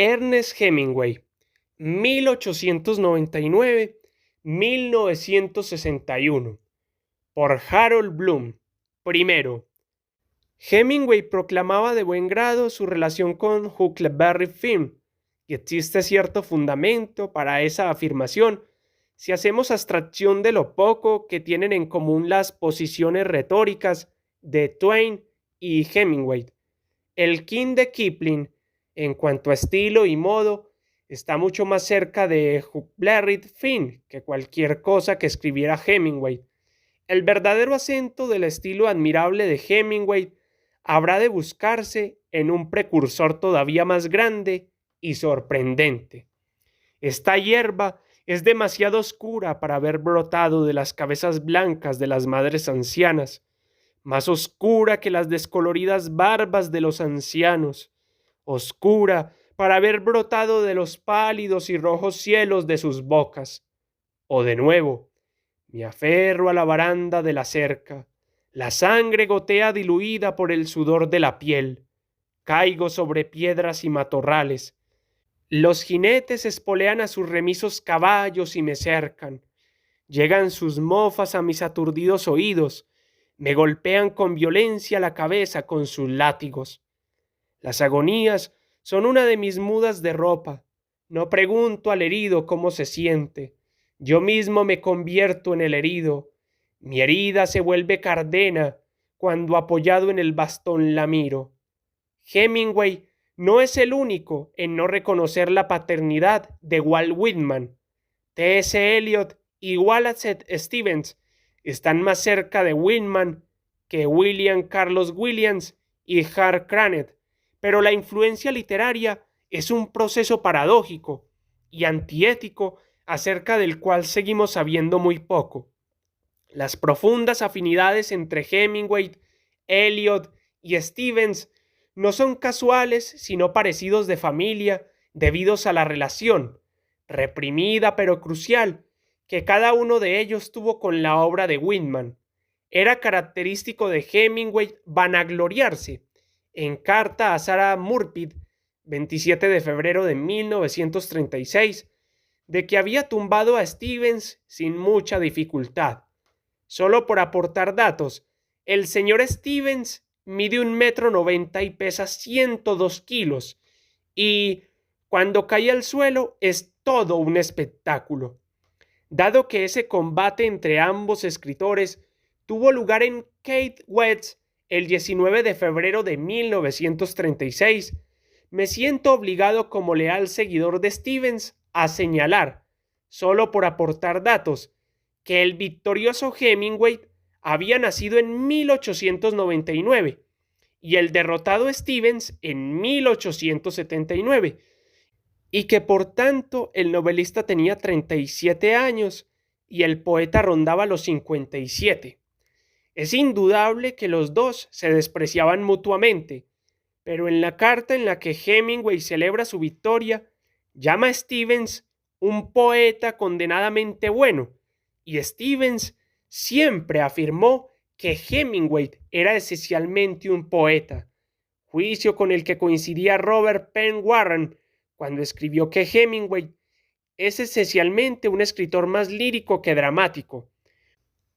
Ernest Hemingway, 1899-1961, por Harold Bloom. Primero, Hemingway proclamaba de buen grado su relación con Huckleberry Finn, y existe cierto fundamento para esa afirmación si hacemos abstracción de lo poco que tienen en común las posiciones retóricas de Twain y Hemingway. El King de Kipling, en cuanto a estilo y modo, está mucho más cerca de Huckleberry Finn que cualquier cosa que escribiera Hemingway. El verdadero acento del estilo admirable de Hemingway habrá de buscarse en un precursor todavía más grande y sorprendente. Esta hierba es demasiado oscura para haber brotado de las cabezas blancas de las madres ancianas, más oscura que las descoloridas barbas de los ancianos, oscura para haber brotado de los pálidos y rojos cielos de sus bocas. O de nuevo, me aferro a la baranda de la cerca, la sangre gotea diluida por el sudor de la piel, caigo sobre piedras y matorrales. Los jinetes espolean a sus remisos caballos y me cercan. Llegan sus mofas a mis aturdidos oídos, me golpean con violencia la cabeza con sus látigos. Las agonías son una de mis mudas de ropa. No pregunto al herido cómo se siente. Yo mismo me convierto en el herido. Mi herida se vuelve cardena cuando apoyado en el bastón la miro. Hemingway no es el único en no reconocer la paternidad de Walt Whitman. T.S. Eliot y Wallace Stevens están más cerca de Whitman que William Carlos Williams y Hal Cranach, pero la influencia literaria es un proceso paradójico y antiético acerca del cual seguimos sabiendo muy poco. Las profundas afinidades entre Hemingway, Eliot y Stevens no son casuales, sino parecidos de familia debidos a la relación, reprimida pero crucial, que cada uno de ellos tuvo con la obra de Whitman. Era característico de Hemingway vanagloriarse. En carta a Sarah Murphy, 27 de febrero de 1936, de que había tumbado a Stevens sin mucha dificultad. Solo por aportar datos, el señor Stevens mide 1,90 m y pesa 102 kilos, y cuando cae al suelo es todo un espectáculo. Dado que ese combate entre ambos escritores tuvo lugar en Keith West el 19 de febrero de 1936, me siento obligado como leal seguidor de Stevens a señalar, solo por aportar datos, que el victorioso Hemingway había nacido en 1899 y el derrotado Stevens en 1879, y que por tanto el novelista tenía 37 años y el poeta rondaba los 57. Es indudable que los dos se despreciaban mutuamente, pero en la carta en la que Hemingway celebra su victoria, llama a Stevens un poeta condenadamente bueno, y Stevens siempre afirmó que Hemingway era esencialmente un poeta, juicio con el que coincidía Robert Penn Warren cuando escribió que Hemingway es esencialmente un escritor más lírico que dramático.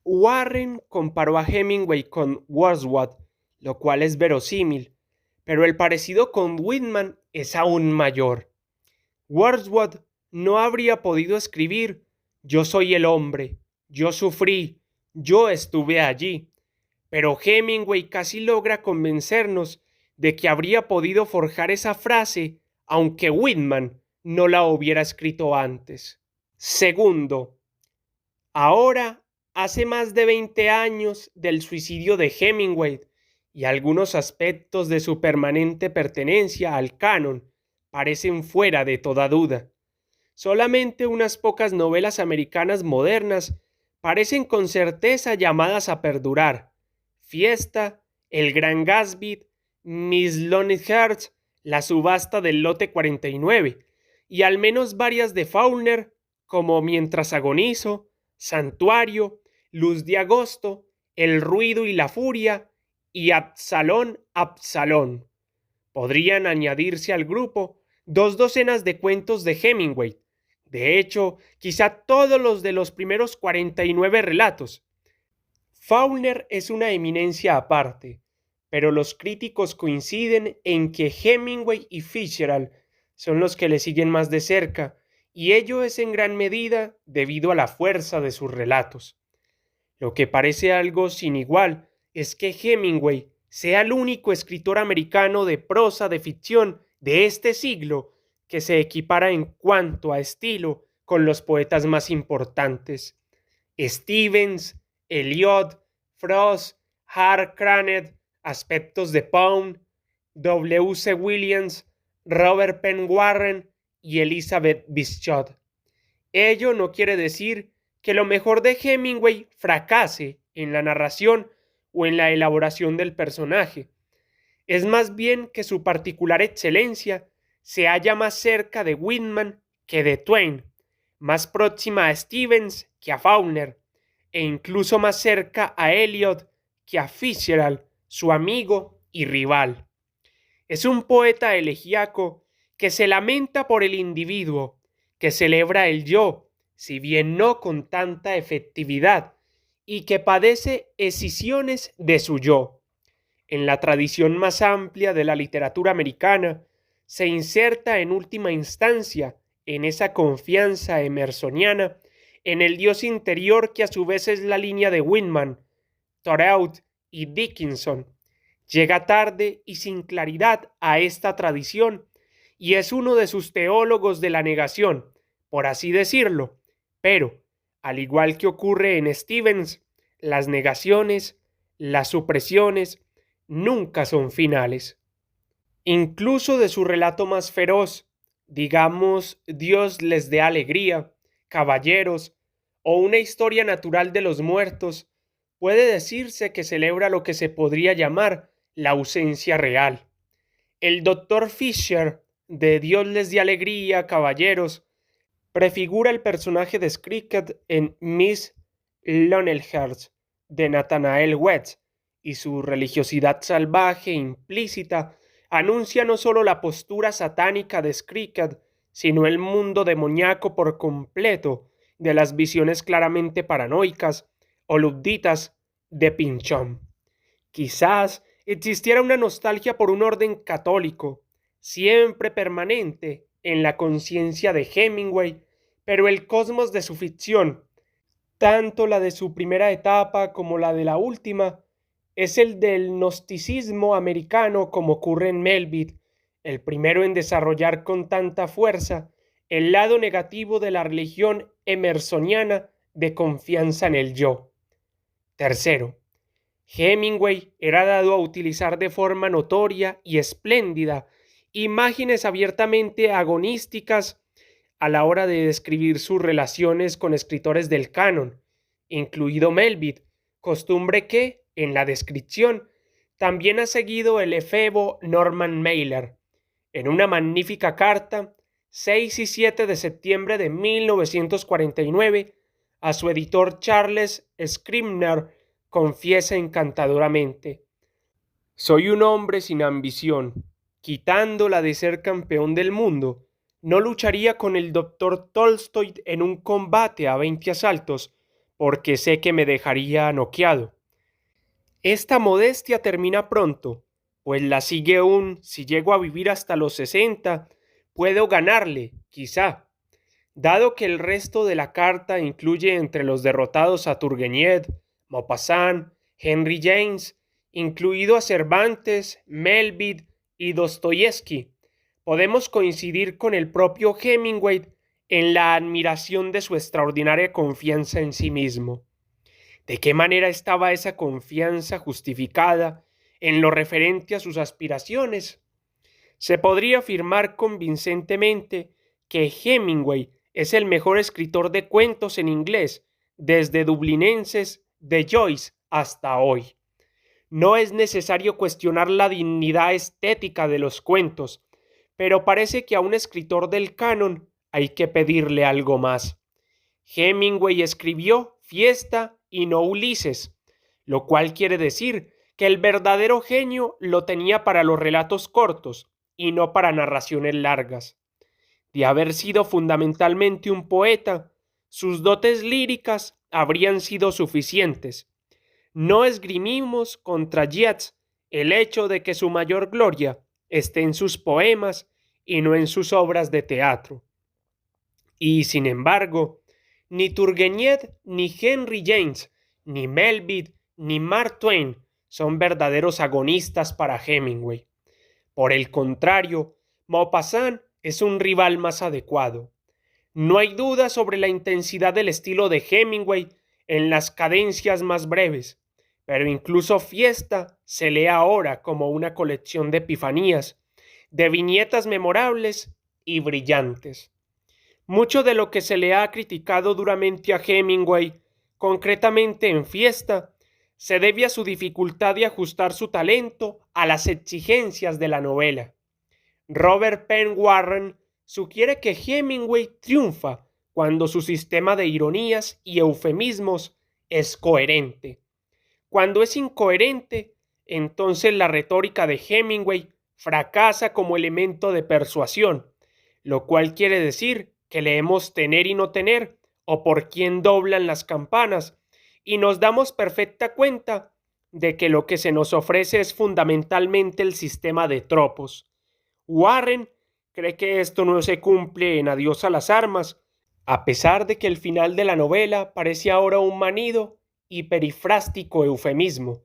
Warren comparó a Hemingway con Wordsworth, lo cual es verosímil, pero el parecido con Whitman es aún mayor. Wordsworth no habría podido escribir "Yo soy el hombre, yo sufrí, yo estuve allí", pero Hemingway casi logra convencernos de que habría podido forjar esa frase aunque Whitman no la hubiera escrito antes. Segundo, ahora hace más de 20 años del suicidio de Hemingway, y algunos aspectos de su permanente pertenencia al canon parecen fuera de toda duda. Solamente unas pocas novelas americanas modernas parecen con certeza llamadas a perdurar: Fiesta, El Gran Gatsby, Miss Lonely Hearts, La subasta del lote 49, y al menos varias de Faulkner como Mientras agonizo, Santuario, Luz de agosto, El ruido y la furia y Absalón, Absalón. Podrían añadirse al grupo 2 docenas de cuentos de Hemingway. De hecho, quizá todos los de los primeros 49 relatos. Faulkner es una eminencia aparte, pero los críticos coinciden en que Hemingway y Fitzgerald son los que le siguen más de cerca, y ello es en gran medida debido a la fuerza de sus relatos. Lo que parece algo sin igual es que Hemingway sea el único escritor americano de prosa de ficción de este siglo que se equipara en cuanto a estilo con los poetas más importantes. Stevens, Eliot, Frost, Hart Cranach, aspectos de Pound, W. C. Williams, Robert Penn Warren y Elizabeth Bishop. Ello no quiere decir que lo mejor de Hemingway fracase en la narración o en la elaboración del personaje. Es más bien que su particular excelencia se halla más cerca de Whitman que de Twain, más próxima a Stevens que a Faulkner, e incluso más cerca a Eliot que a Fitzgerald, su amigo y rival. Es un poeta elegíaco que se lamenta por el individuo, que celebra el yo, si bien no con tanta efectividad, y que padece escisiones de su yo. En la tradición más amplia de la literatura americana, se inserta en última instancia en esa confianza emersoniana en el Dios interior que a su vez es la línea de Whitman, Thoreau y Dickinson. Llega tarde y sin claridad a esta tradición y es uno de sus teólogos de la negación, por así decirlo, pero, al igual que ocurre en Stevens, las negaciones, las supresiones, nunca son finales. Incluso de su relato más feroz, digamos Dios les dé alegría, caballeros, o una historia natural de los muertos, puede decirse que celebra lo que se podría llamar la ausencia real. El doctor Fisher, de Dios les dé alegría, caballeros, prefigura el personaje de Scricket en Miss Lonelheart de Nathanael West, y su religiosidad salvaje e implícita anuncia no solo la postura satánica de Scricket, sino el mundo demoníaco por completo de las visiones claramente paranoicas o luditas de Pynchon. Quizás existiera una nostalgia por un orden católico, siempre permanente en la conciencia de Hemingway, pero el cosmos de su ficción, tanto la de su primera etapa como la de la última, es el del gnosticismo americano, como ocurre en Melville, el primero en desarrollar con tanta fuerza el lado negativo de la religión emersoniana de confianza en el yo. Tercero, Hemingway era dado a utilizar de forma notoria y espléndida imágenes abiertamente agonísticas a la hora de describir sus relaciones con escritores del canon, incluido Melville, costumbre que, en la descripción, también ha seguido el efebo Norman Mailer. En una magnífica carta, 6 y 7 de septiembre de 1949, a su editor Charles Scribner, confiesa encantadoramente: soy un hombre sin ambición. Quitándola de ser campeón del mundo, no lucharía con el doctor Tolstoy en un combate a 20 asaltos, porque sé que me dejaría noqueado. Esta modestia termina pronto, pues la sigue si llego a vivir hasta los 60, puedo ganarle, quizá. Dado que el resto de la carta incluye entre los derrotados a Turgeniev, Maupassant, Henry James, incluido a Cervantes, Melville y Dostoyevsky, podemos coincidir con el propio Hemingway en la admiración de su extraordinaria confianza en sí mismo. ¿De qué manera estaba esa confianza justificada en lo referente a sus aspiraciones? Se podría afirmar convincentemente que Hemingway es el mejor escritor de cuentos en inglés desde Dublinenses de Joyce hasta hoy. No es necesario cuestionar la dignidad estética de los cuentos, pero parece que a un escritor del canon hay que pedirle algo más. Hemingway escribió Fiesta y no Ulises, lo cual quiere decir que el verdadero genio lo tenía para los relatos cortos, y no para narraciones largas. De haber sido fundamentalmente un poeta, sus dotes líricas habrían sido suficientes. No esgrimimos contra Yeats el hecho de que su mayor gloria esté en sus poemas y no en sus obras de teatro. Y sin embargo, ni Turgenev, ni Henry James, ni Melville, ni Mark Twain son verdaderos agonistas para Hemingway. Por el contrario, Maupassant es un rival más adecuado. No hay duda sobre la intensidad del estilo de Hemingway en las cadencias más breves, pero incluso Fiesta se lee ahora como una colección de epifanías, de viñetas memorables y brillantes. Mucho de lo que se le ha criticado duramente a Hemingway, concretamente en Fiesta, se debe a su dificultad de ajustar su talento a las exigencias de la novela. Robert Penn Warren sugiere que Hemingway triunfa cuando su sistema de ironías y eufemismos es coherente. Cuando es incoherente, entonces la retórica de Hemingway fracasa como elemento de persuasión, lo cual quiere decir que leemos Tener y no tener o Por quién doblan las campanas y nos damos perfecta cuenta de que lo que se nos ofrece es fundamentalmente el sistema de tropos. Warren cree que esto no se cumple en Adiós a las armas, a pesar de que el final de la novela parece ahora un manido y perifrástico eufemismo.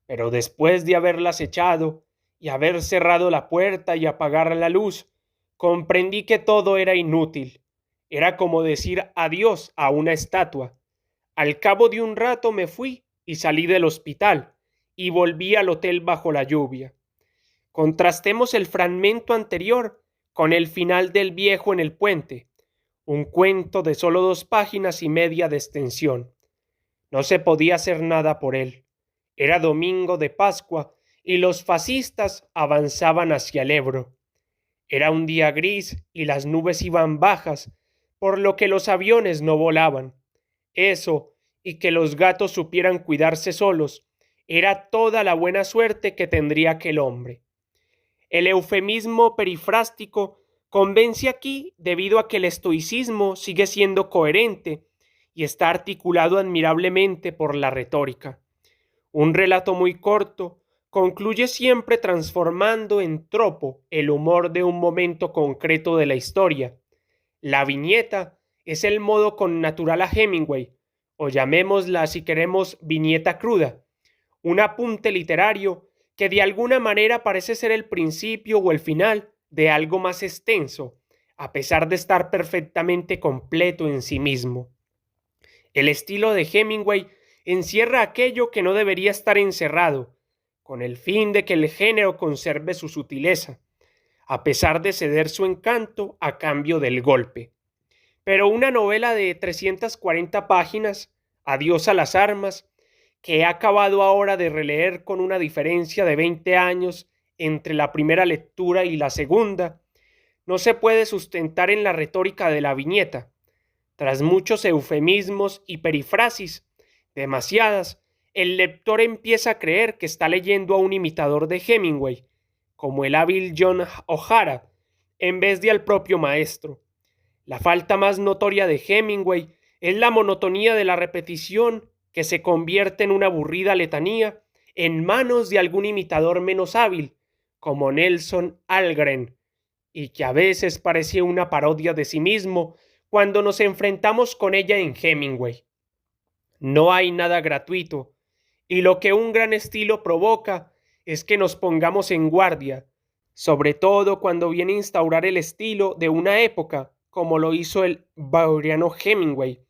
Pero después de haberlas echado y haber cerrado la puerta y apagar la luz, comprendí que todo era inútil. Era como decir adiós a una estatua. Al cabo de un rato me fui y salí del hospital y volví al hotel bajo la lluvia. Contrastemos el fragmento anterior con el final del Viejo en el puente, un cuento de solo 2 páginas y media de extensión. No se podía hacer nada por él. Era domingo de Pascua y los fascistas avanzaban hacia el Ebro. Era un día gris y las nubes iban bajas, por lo que los aviones no volaban. Eso, y que los gatos supieran cuidarse solos, era toda la buena suerte que tendría aquel hombre. El eufemismo perifrástico convence aquí debido a que el estoicismo sigue siendo coherente y está articulado admirablemente por la retórica. Un relato muy corto concluye siempre transformando en tropo el humor de un momento concreto de la historia. La viñeta es el modo connatural a Hemingway, o llamémosla si queremos viñeta cruda, un apunte literario que de alguna manera parece ser el principio o el final de algo más extenso, a pesar de estar perfectamente completo en sí mismo. El estilo de Hemingway encierra aquello que no debería estar encerrado, con el fin de que el género conserve su sutileza, a pesar de ceder su encanto a cambio del golpe. Pero una novela de 340 páginas, Adiós a las armas, que he acabado ahora de releer con una diferencia de 20 años entre la primera lectura y la segunda, no se puede sustentar en la retórica de la viñeta. Tras muchos eufemismos y perifrasis, demasiadas, el lector empieza a creer que está leyendo a un imitador de Hemingway, como el hábil John O'Hara, en vez de al propio maestro. La falta más notoria de Hemingway es la monotonía de la repetición que se convierte en una aburrida letanía en manos de algún imitador menos hábil, como Nelson Algren, y que a veces parece una parodia de sí mismo cuando nos enfrentamos con ella en Hemingway. No hay nada gratuito, y lo que un gran estilo provoca es que nos pongamos en guardia, sobre todo cuando viene a instaurar el estilo de una época, como lo hizo el byroniano Hemingway.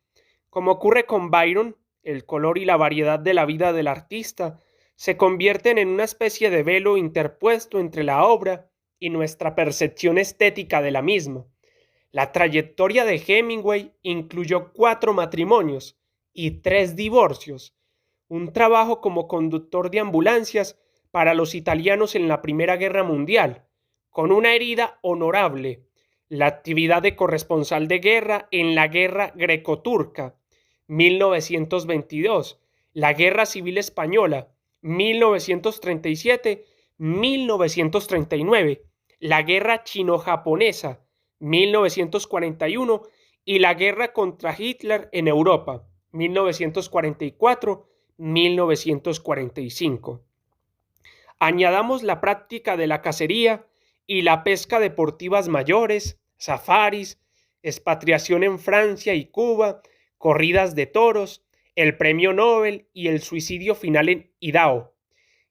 Como ocurre con Byron, el color y la variedad de la vida del artista se convierten en una especie de velo interpuesto entre la obra y nuestra percepción estética de la misma. La trayectoria de Hemingway incluyó 4 matrimonios y 3 divorcios, un trabajo como conductor de ambulancias para los italianos en la Primera Guerra Mundial, con una herida honorable, la actividad de corresponsal de guerra en la Guerra Greco-Turca, 1922, la Guerra Civil Española, 1937-1939, la Guerra Chino-Japonesa, 1941, y la guerra contra Hitler en Europa, 1944-1945. Añadamos la práctica de la cacería y la pesca deportivas mayores, safaris, expatriación en Francia y Cuba, corridas de toros, el premio Nobel y el suicidio final en Idaho,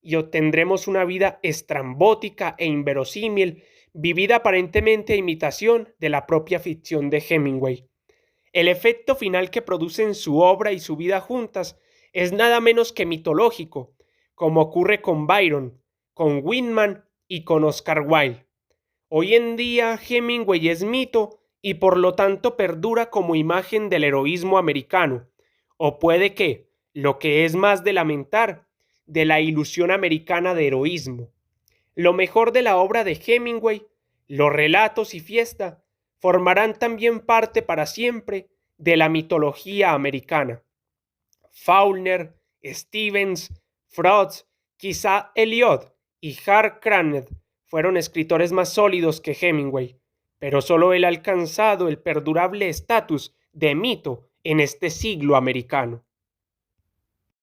y obtendremos una vida estrambótica e inverosímil, vivida aparentemente a imitación de la propia ficción de Hemingway. El efecto final que producen su obra y su vida juntas es nada menos que mitológico, como ocurre con Byron, con Whitman y con Oscar Wilde. Hoy en día Hemingway es mito y por lo tanto perdura como imagen del heroísmo americano, o puede que, lo que es más de lamentar, de la ilusión americana de heroísmo. Lo mejor de la obra de Hemingway, los relatos y fiesta, formarán también parte para siempre de la mitología americana. Faulkner, Stevens, Frost, quizá Eliot y Hart Crane fueron escritores más sólidos que Hemingway, pero solo él ha alcanzado el perdurable estatus de mito en este siglo americano.